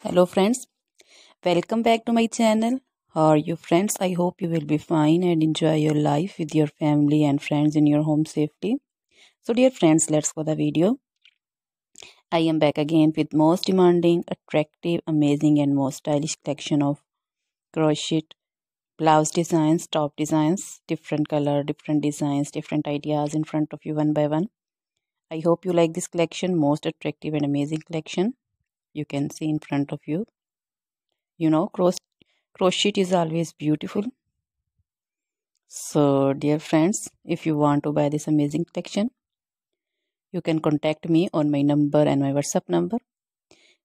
Hello friends, welcome back to my channel. How are you friends? I hope you will be fine and enjoy your life with your family and friends in your home safely. So dear friends, let's go the video. I am back again with most demanding, attractive, amazing and most stylish collection of crochet blouse designs, top designs, different color, different designs, different ideas in front of you one by one. I hope you like this collection, most attractive and amazing collection. You can see in front of you. You know, crochet is always beautiful. So dear friends, if you want to buy this amazing collection, you can contact me on my number and my WhatsApp number.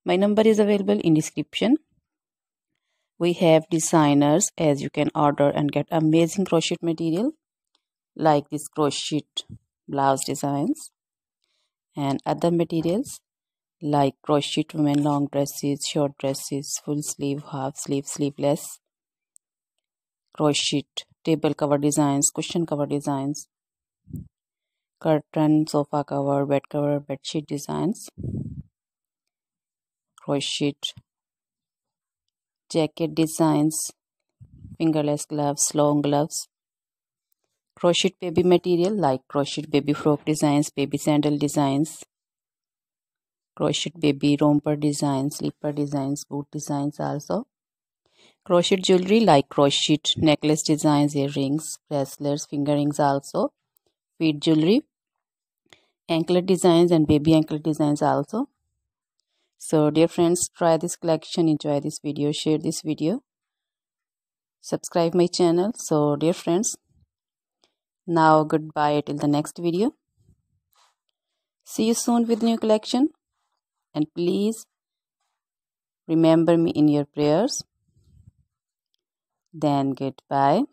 My number is available in description. We have designers as you can order and get amazing crochet material like this crochet blouse designs and other materials like crochet women long dresses, short dresses, full sleeve, half sleeve, sleeveless, crochet table cover designs, cushion cover designs, curtain, sofa cover, bed sheet designs, crochet jacket designs, fingerless gloves, long gloves, crochet baby material like crochet baby frock designs, baby sandal designs, crochet baby romper designs, slipper designs, boot designs also, crochet jewelry like crochet necklace designs, earrings, bracelets, finger rings also, feet jewelry, anklet designs and baby anklet designs also. So dear friends, try this collection, enjoy this video, share this video, subscribe my channel. So dear friends, now goodbye till the next video. See you soon with new collection, and please remember me in your prayers. Then goodbye.